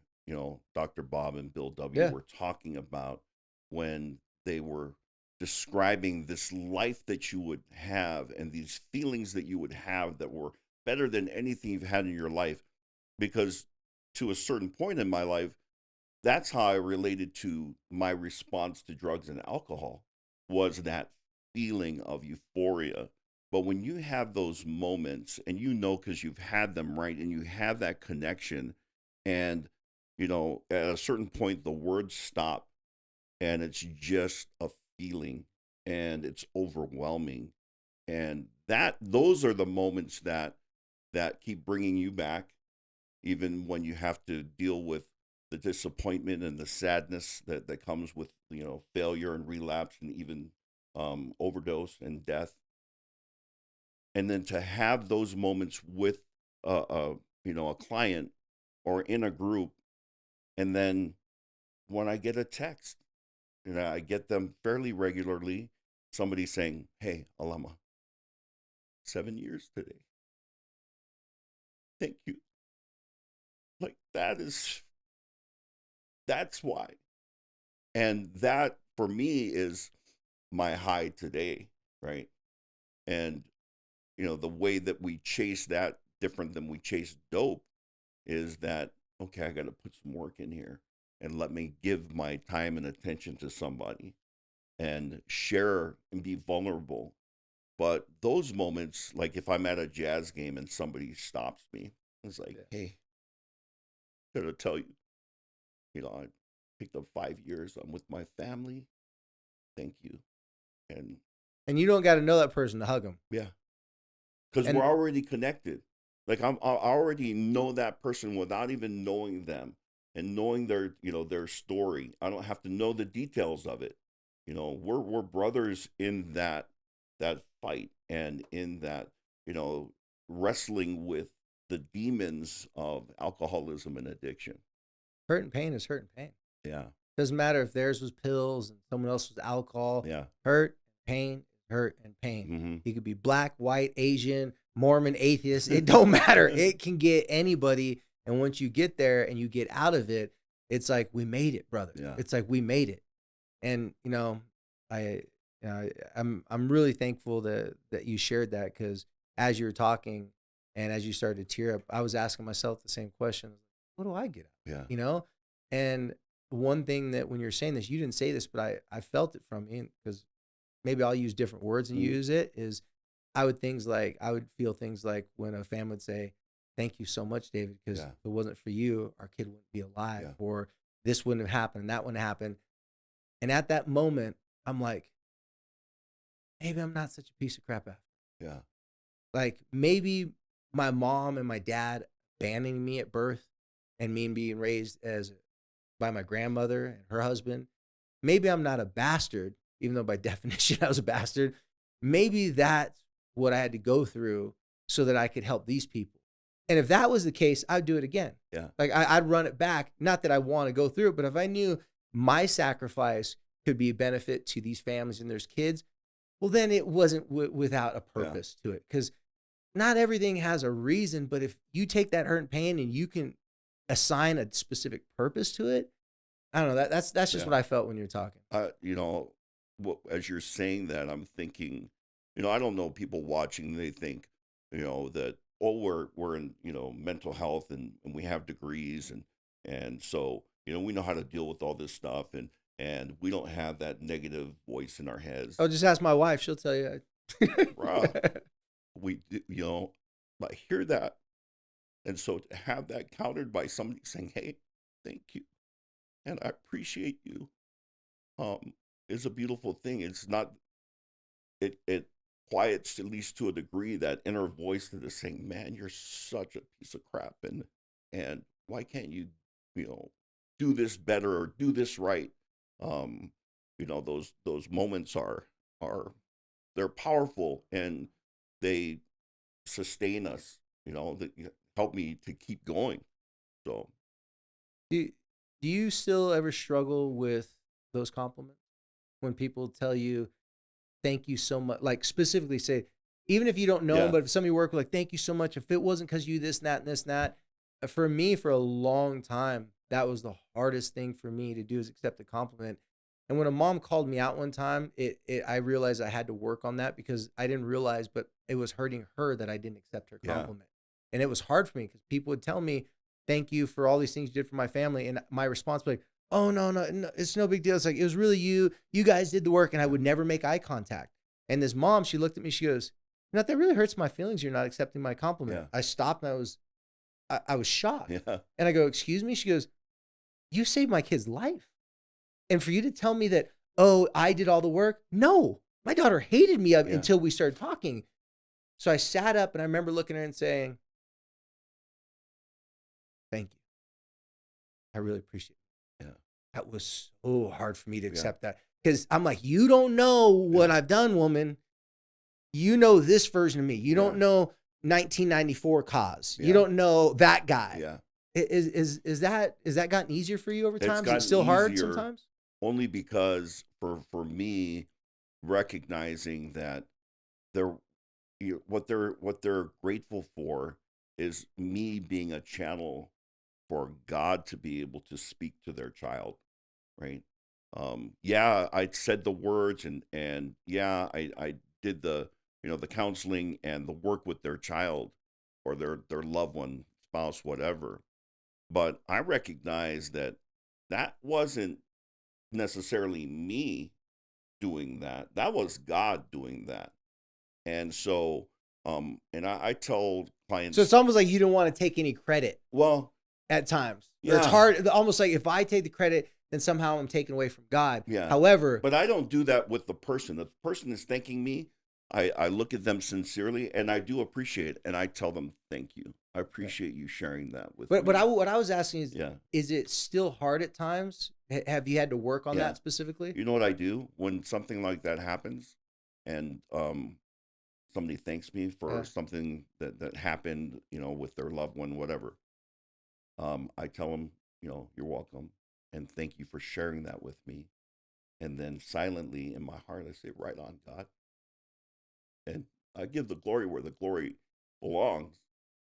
Dr. Bob and Bill W. Yeah. were talking about when they were describing this life that you would have and these feelings that you would have that were better than anything you've had in your life. Because to a certain point in my life, that's how I related to my response to drugs and alcohol, was that feeling of euphoria. But when you have those moments and because you've had them, right, and you have that connection, and at a certain point the words stop and it's just a feeling and it's overwhelming, and those are the moments that keep bringing you back, even when you have to deal with the disappointment and the sadness that comes with failure and relapse and even overdose and death. And then to have those moments with a client or in a group, and then when I get a text, I get them fairly regularly, somebody saying, "Hey, Alema, 7 years today. Thank you." Like that's why. And that for me is my high today, right? And the way that we chase that different than we chase dope is that, okay, I got to put some work in here and let me give my time and attention to somebody and share and be vulnerable. But those moments, like if I'm at a jazz game and somebody stops me, it's like, hey, gotta tell you, I picked up 5 years. I'm with my family. Thank you. And you don't got to know that person to hug them. Yeah, because we're already connected. Like I already know that person without even knowing them and knowing their story. I don't have to know the details of it. We're brothers in that fight and in that wrestling with the demons of alcoholism and addiction. Hurt and pain is hurt and pain. Yeah. Doesn't matter if theirs was pills and someone else was alcohol. Yeah. Hurt, pain, hurt, and pain. Mm-hmm. He could be black, white, Asian, Mormon, atheist. It don't matter. It can get anybody. And once you get there and you get out of it, it's like, we made it, brother. Yeah. It's like, we made it. And, I'm really thankful that you shared that, because as you were talking and as you started to tear up, I was asking myself the same question. What do I get out? Yeah. And one thing that when you're saying this, you didn't say this, but I felt it from you, because maybe I'll use different words and use it, is I would feel things like when a family would say, "Thank you so much, David, because if it wasn't for you, our kid wouldn't be alive, or this wouldn't have happened, and that wouldn't happen." And at that moment, I'm like, maybe I'm not such a piece of crap after. Yeah. Like maybe my mom and my dad abandoning me at birth and me being raised by my grandmother and her husband, maybe I'm not a bastard, even though by definition I was a bastard. Maybe that's what I had to go through so that I could help these people. And if that was the case, I'd do it again. Yeah. Like I'd run it back. Not that I want to go through it, but if I knew my sacrifice could be a benefit to these families and there's kids, well, then it wasn't without a purpose to it. Because not everything has a reason, but if you take that hurt and pain and you can assign a specific purpose to it, I don't know. That's just what I felt when you were talking. As you're saying that, I'm thinking, I don't know, people watching, they think, that, we're in, mental health and we have degrees and so, we know how to deal with all this stuff and we don't have that negative voice in our heads. Oh, just ask my wife. She'll tell you. I hear that. And so to have that countered by somebody saying, "Hey, thank you, and I appreciate you," is a beautiful thing. It's not, it quiets, at least to a degree, that inner voice that is saying, "Man, you're such a piece of crap, and why can't you, do this better or do this right?" Those moments are they're powerful and they sustain us. That help me to keep going. So Do you still ever struggle with those compliments when people tell you thank you so much? Like specifically say, even if you don't know them, but if somebody work with like thank you so much. If it wasn't because you this and that and this and that, for me for a long time that was the hardest thing for me to do is accept a compliment. And when a mom called me out one time, I realized I had to work on that because I didn't realize, but it was hurting her that I didn't accept her compliment. And it was hard for me because people would tell me, thank you for all these things you did for my family. And my response was like, oh, no, it's no big deal. It's like, it was really you. You guys did the work. And I would never make eye contact. And this mom, she looked at me, she goes, that really hurts my feelings. You're not accepting my compliment. Yeah. I stopped and I was shocked. Yeah. And I go, excuse me? She goes, you saved my kid's life. And for you to tell me that, oh, I did all the work. No, my daughter hated me until we started talking. So I sat up and I remember looking at her and saying, thank you. I really appreciate it. Yeah. That was so hard for me to accept that. Because I'm like, you don't know what I've done, woman. You know this version of me. You don't know 1994 Koz. You don't know that guy. Yeah. Is that gotten easier for you over time? Is it still hard sometimes? Only because for me, recognizing that what they're grateful for is me being a channel for God to be able to speak to their child, right? I said the words and I did the the counseling and the work with their child or their loved one, spouse, whatever. But I recognize that wasn't necessarily me doing that. That was God doing that. And so, and I tell clients. So it's almost like you don't want to take any credit. Well, at times. Yeah. Or it's hard, almost like if I take the credit, then somehow I'm taken away from God. Yeah. However. But I don't do that with the person. If the person is thanking me, I look at them sincerely and I do appreciate it. And I tell them, thank you. I appreciate you sharing that with me. But what I was asking is it still hard at times? Have you had to work on that specifically? You know what I do when something like that happens and somebody thanks me for something that happened, with their loved one, whatever. I tell them, you're welcome and thank you for sharing that with me. And then silently in my heart, I say, right on, God. And I give the glory where the glory belongs.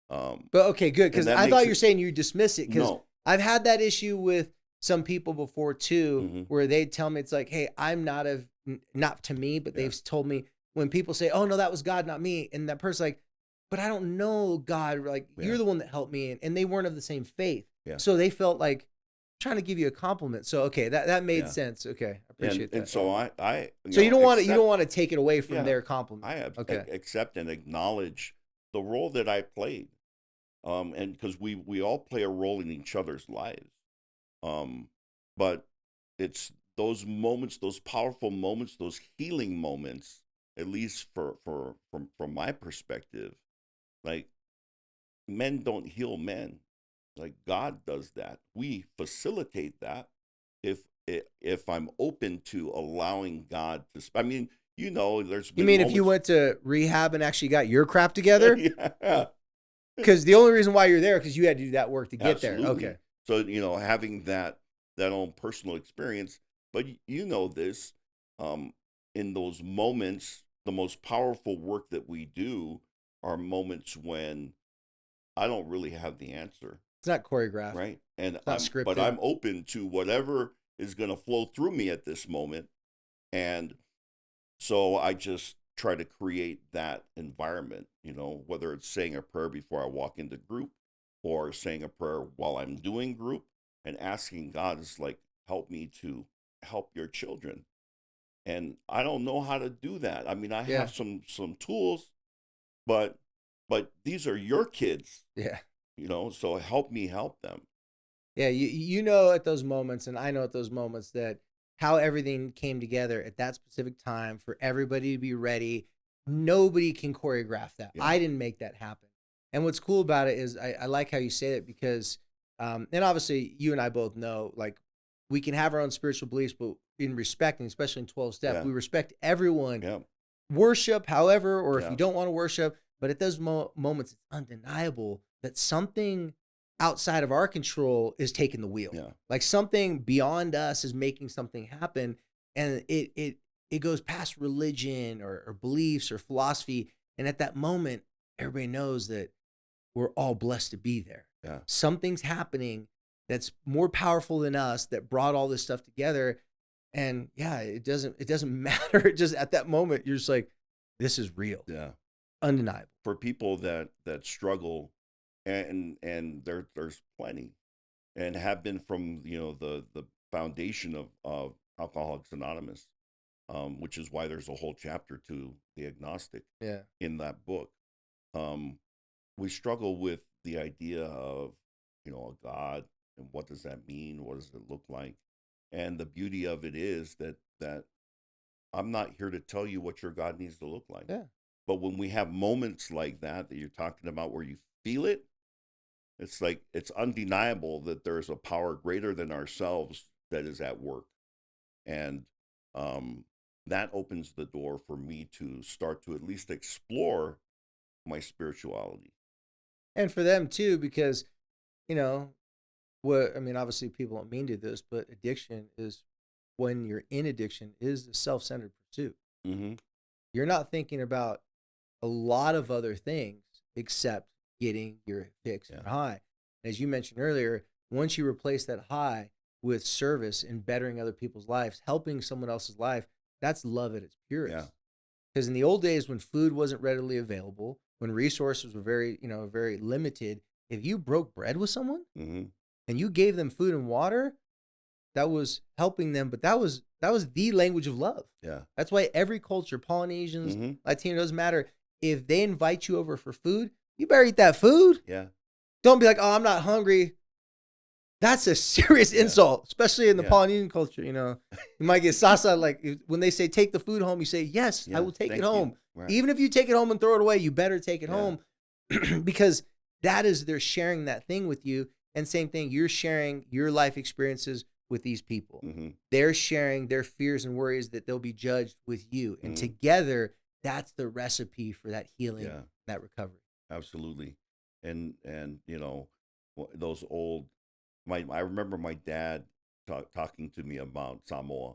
But okay, good. Because I thought you were saying you dismiss it. Because I've had that issue with some people before too, where they tell me it's like, hey, I'm not to me, but they've told me when people say, oh no, that was God, not me. And that person's like, but I don't know God. Like you're the one that helped me. And they weren't of the same faith. Yeah. So they felt like trying to give you a compliment. So, okay, that made sense. Okay. I appreciate that. And so so you don't want to take it away from their compliment. I accept and acknowledge the role that I played. And because we all play a role in each other's lives. But it's those moments, those powerful moments, those healing moments, at least from my perspective, like men don't heal men. Like God does that. We facilitate that if I'm open to allowing God to. I mean, there's been if you went to rehab and actually got your crap together? Yeah. Because the only reason why you're there because you had to do that work to get Absolutely. there. Okay. So having that own personal experience, but this, in those moments, the most powerful work that we do are moments when I don't really have the answer. It's not choreographed. Right. And it's not scripted. But I'm open to whatever is going to flow through me at this moment. And so I just try to create that environment, whether it's saying a prayer before I walk into group or saying a prayer while I'm doing group and asking God is like, help me to help your children. And I don't know how to do that. I mean, I have some tools, but these are your kids. Yeah. So help me help them. Yeah, at those moments, and I know at those moments that how everything came together at that specific time for everybody to be ready. Nobody can choreograph that. Yeah. I didn't make that happen. And what's cool about it is I like how you say it because, and obviously you and I both know, like we can have our own spiritual beliefs, but in respecting, especially in 12 step, we respect everyone. Yeah. Worship, however, or if you don't want to worship, but at those moments, it's undeniable that something outside of our control is taking the wheel. Yeah. Like something beyond us is making something happen, and it goes past religion or beliefs or philosophy. And at that moment, everybody knows that we're all blessed to be there. Yeah. Something's happening that's more powerful than us that brought all this stuff together. And yeah, it doesn't matter. It just at that moment, you're just like, this is real. Yeah. Undeniable. For people that struggle, and there's plenty, and have been from the foundation of Alcoholics Anonymous, which is why there's a whole chapter to the agnostic in that book. We struggle with the idea of a God, and what does that mean? What does it look like? And the beauty of it is that I'm not here to tell you what your God needs to look like. Yeah. But when we have moments like that you're talking about where you feel it, it's like it's undeniable that there's a power greater than ourselves that is at work. And that opens the door for me to start to at least explore my spirituality. And for them too, because, obviously people don't mean to do this, but addiction is, when you're in addiction, is a self-centered pursuit. Mm-hmm. You're not thinking about a lot of other things except getting your fix and high. As you mentioned earlier, once you replace that high with service and bettering other people's lives, helping someone else's life, that's love at its purest. Yeah. Because in the old days when food wasn't readily available, when resources were very limited, if you broke bread with someone and you gave them food and water, that was helping them, but that was the language of love. Yeah. That's why every culture, Polynesians, Latino, doesn't matter. If they invite you over for food, you better eat that food. Yeah. Don't be like, oh, I'm not hungry. That's a serious insult, especially in the Polynesian culture. You might get sasa. Like when they say take the food home, you say, yes, I will take it home. Right. Even if you take it home and throw it away, you better take it home because they're sharing that thing with you. And same thing, you're sharing your life experiences with these people. They're sharing their fears and worries that they'll be judged with you. And together, that's the recipe for that healing, that recovery. Absolutely. And those old, I remember my dad talking to me about Samoa.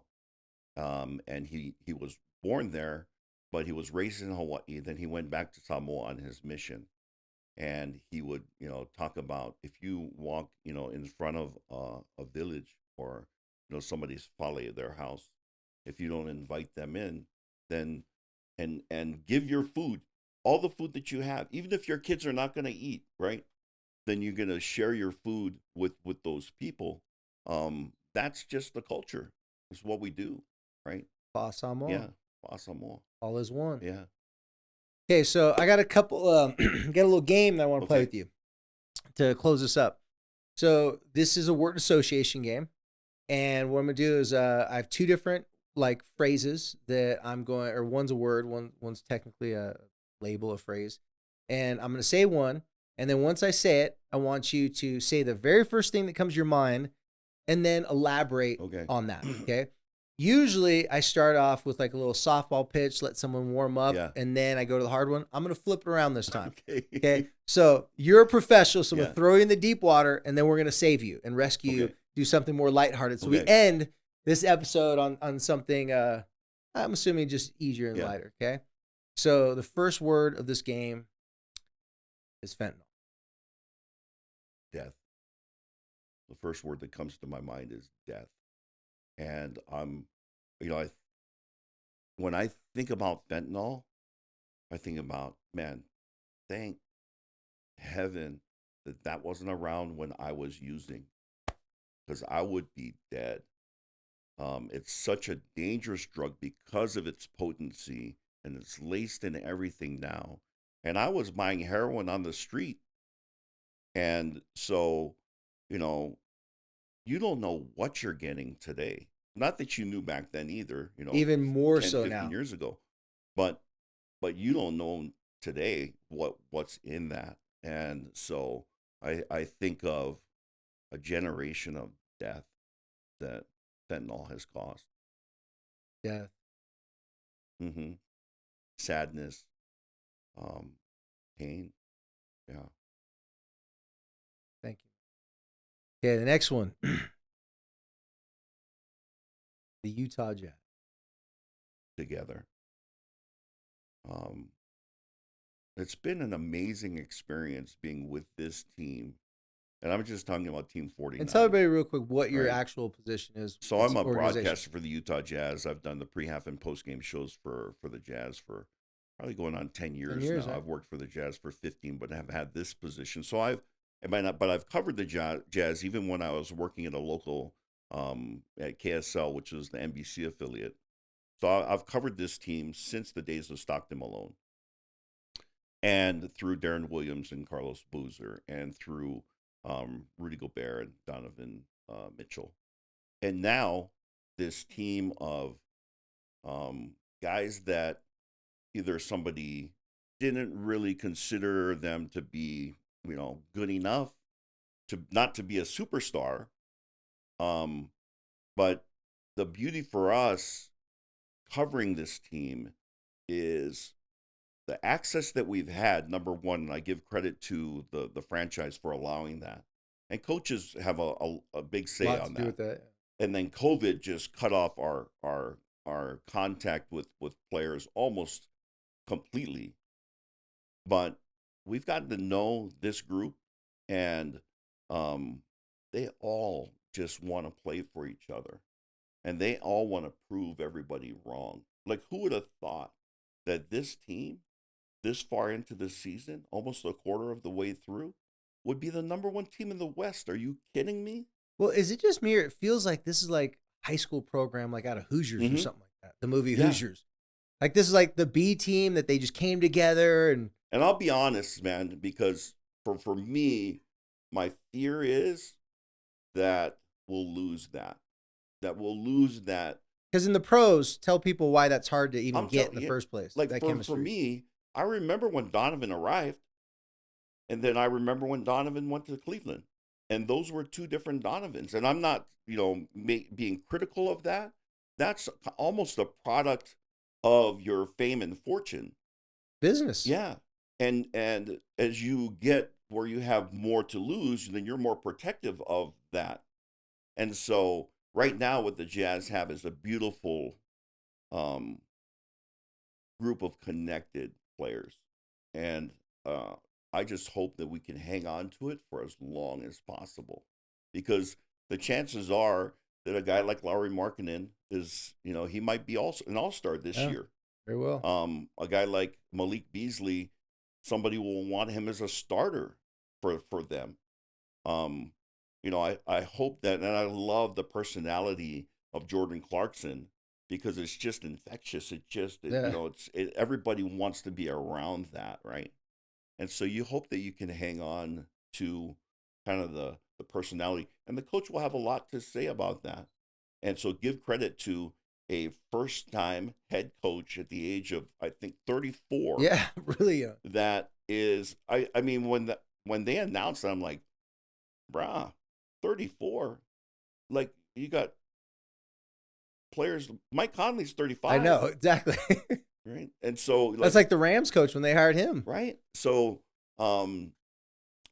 And he was born there, but he was raised in Hawaii. Then he went back to Samoa on his mission. And he would, talk about if you walk, in front of a village or, somebody's folly at their house, if you don't invite them in, then and give your food, all the food that you have, even if your kids are not going to eat, right? Then you're going to share your food with those people. That's just the culture. It's what we do, right? Pa Samoa. Yeah, Pa Samoa. All is one. Yeah. Okay, so I got a couple, got a little game that I want to play with you to close this up. So this is a word association game. And what I'm going to do is I have two different phrases that I'm going, or one's a word, one's technically a label, a phrase. And I'm going to say one. And then once I say it, I want you to say the very first thing that comes to your mind and then elaborate on that. Okay. Usually I start off with a little softball pitch, let someone warm up, and then I go to the hard one. I'm going to flip it around this time. Okay. So you're a professional, so I'm going to throw you in the deep water, and then we're going to save you and rescue you, do something more lighthearted. So we end this episode on something, I'm assuming just easier and lighter. Okay. So the first word of this game is fentanyl. Death. The first word that comes to my mind is death. And when I think about fentanyl, I think about, man, thank heaven that wasn't around when I was using, because I would be dead. It's such a dangerous drug because of its potency, and it's laced in everything now. And I was buying heroin on the street. And so, you don't know what you're getting today. Not that you knew back then either, even more 10, so 15 now. years ago. But you don't know today what's in that. And so I think of a generation of death that fentanyl has caused. Death. Sadness, pain. Yeah. Thank you. Okay, the next one. The Utah Jazz. Together. It's been an amazing experience being with this team. And I'm just talking about Team 49. And tell everybody real quick what your Right. actual position is. So with I'm this a organization. broadcaster for the Utah Jazz. I've done the pre-half and post-game shows for the Jazz for probably going on 10 years, 10 years now. right? I've worked for the Jazz for 15, but have had this position. So I've covered the Jazz even when I was working at a local at KSL, which is the NBC affiliate. So I've covered this team since the days of Stockton Malone, and through Darren Williams and Carlos Boozer, and through Rudy Gobert and Donovan Mitchell. And now this team of guys that either somebody didn't really consider them to be, good enough to not to be a superstar. But the beauty for us covering this team is the access that we've had. Number one, and I give credit to the franchise for allowing that. And coaches have a big say Lot on to that. do with that. And then COVID just cut off our contact with players almost completely. But we've gotten to know this group, and they all just want to play for each other, and they all want to prove everybody wrong. Like, who would have thought that this team, this far into the season, almost a quarter of the way through, would be the number one team in the West? Are you kidding me? Well, is it just me or it feels like this is like high school program like out of Hoosiers or something like that? The movie Yeah. Hoosiers. Like this is like the B team that they just came together and I'll be honest, man, because for me, my fear is that we'll lose that. That we'll lose that. because in the pros, tell people why that's hard to even I'm get tell- in the yeah, first place. Like that for chemistry. me, I remember when Donovan arrived, and then I remember when Donovan went to Cleveland, and those were two different Donovans. And I'm not, being critical of that. That's almost a product of your fame and fortune. Business. Yeah, and as you get where you have more to lose, then you're more protective of that. And so right now, what the Jazz have is a beautiful group of connected players, and I just hope that we can hang on to it for as long as possible, because the chances are that a guy like Lauri Markkanen is, he might be also an all-star this Yeah. year. Very well. A guy like Malik Beasley, somebody will want him as a starter for them. I hope that, and I love the personality of Jordan Clarkson, because it's just infectious. Yeah. Everybody wants to be around that, right? And so you hope that you can hang on to kind of the personality, and the coach will have a lot to say about that. And so give credit to a first-time head coach at the age of, I think, 34. Yeah, really. That is, I mean, when they announced it, I'm like, brah, 34. Like, you got players. Mike Conley's 35. I know exactly. Right, and so That's like the Rams coach when they hired him. right. So,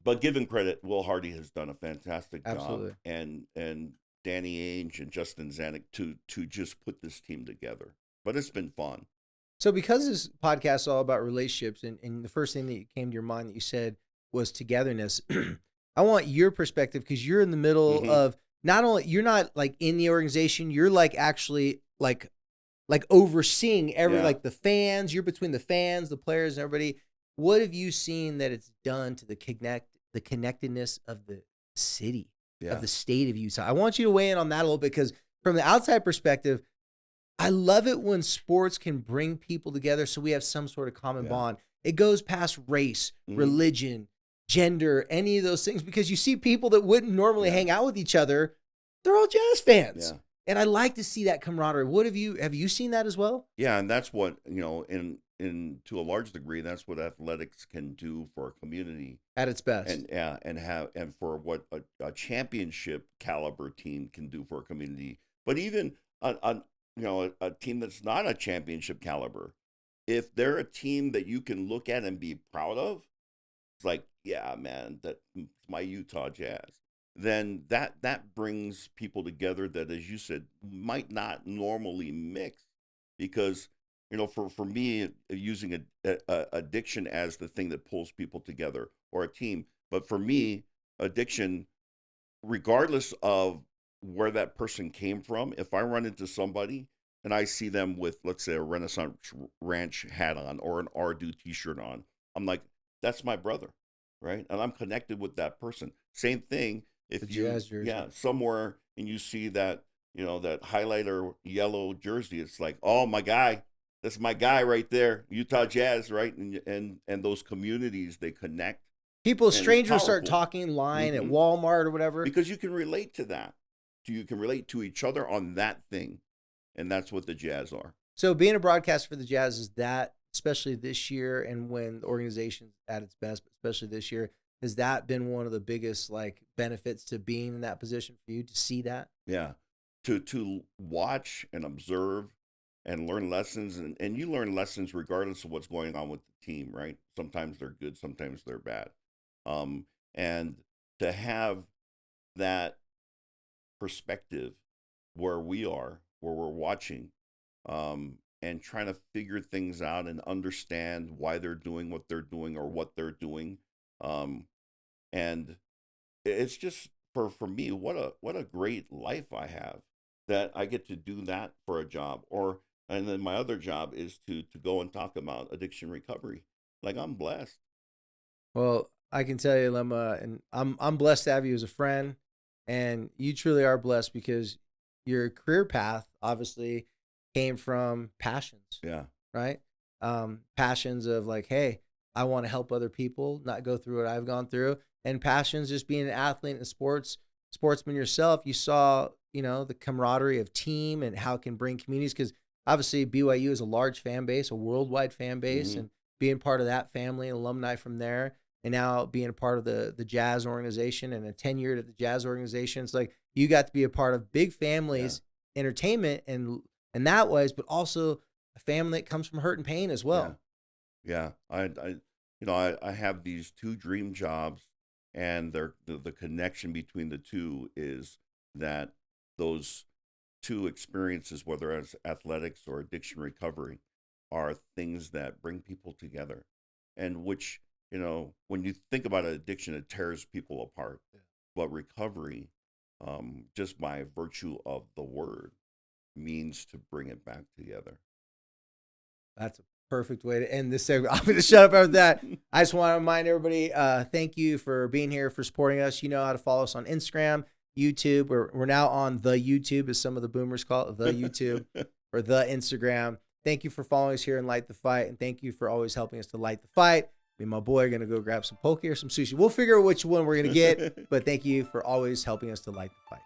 but given credit, Will Hardy has done a fantastic Absolutely. job, and Danny Ainge and Justin Zanuck to just put this team together. But it's been fun. So because this podcast is all about relationships, and the first thing that came to your mind that you said was togetherness, I want your perspective, because you're in the middle of not only, you're not like in the organization, you're like actually like overseeing like the fans, you're between the fans, the players, and everybody. What have you seen that it's done to the connectedness of the city, of the state of Utah? I want you to weigh in on that a little bit, because from the outside perspective, I love it when sports can bring people together so we have some sort of common bond. It goes past race, religion, gender, any of those things, because you see people that wouldn't normally hang out with each other, they're all Jazz fans. Yeah. And I like to see that camaraderie. Have you seen that as well? Yeah, and that's what, in to a large degree, that's what athletics can do for a community At its best. and for what a championship caliber team can do for a community. But even a team that's not a championship caliber, if they're a team that you can look at and be proud of, it's like, yeah, man, that's my Utah Jazz. then that brings people together that, as you said, might not normally mix. Because for me, using addiction as the thing that pulls people together or a team, but for me, addiction, regardless of where that person came from, if I run into somebody and I see them with, let's say, a Renaissance Ranch hat on or an Ardu t-shirt on, I'm like, that's my brother, right? And I'm connected with that person. Same thing if somewhere and you see that, that highlighter yellow jersey, it's like, oh, my guy, that's my guy right there, Utah Jazz, right? And those communities, they connect. People, strangers start talking in line at Walmart or whatever. Because you can relate to that. You can relate to each other on that thing. And that's what the Jazz are. So being a broadcaster for the Jazz, is that, especially this year and when the organization's at its best, but especially this year, has that been one of the biggest benefits to being in that position for you, to see that? Yeah. To watch and observe and learn lessons. And you learn lessons regardless of what's going on with the team, right? Sometimes they're good, sometimes they're bad. And to have that perspective where we're watching, and trying to figure things out and understand why they're doing what they're doing or what they're doing. And it's just for me, what a great life I have, that I get to do that for a job. And then my other job is to go and talk about addiction recovery. Like, I'm blessed. Well, I can tell you, Alema, and I'm blessed to have you as a friend, and you truly are blessed because your career path obviously came from passions. Yeah. Right? Passions of hey, I want to help other people not go through what I've gone through, and passions just being an athlete and sportsman yourself. You saw, the camaraderie of team and how it can bring communities, because obviously BYU is a large fan base, a worldwide fan base, and being part of that family and alumni from there. And now being a part of the Jazz organization and a tenured at the Jazz organization, it's like you got to be a part of big families, entertainment, and that ways, but also a family that comes from hurt and pain as well. Yeah. I have these two dream jobs, and the connection between the two is that those two experiences, whether it's athletics or addiction recovery, are things that bring people together, and which, when you think about addiction, it tears people apart. Yeah. But recovery, just by virtue of the word, means to bring it back together. That's a perfect way to end this segment. I'm going to shut up after that. I just want to remind everybody, thank you for being here, for supporting us. You know how to follow us on Instagram, YouTube. We're now on the YouTube, as some of the boomers call it, the YouTube, or the Instagram. Thank you for following us here in Light the Fight, and thank you for always helping us to light the fight. Me and my boy are going to go grab some poke or some sushi. We'll figure out which one we're going to get, but thank you for always helping us to light the fight.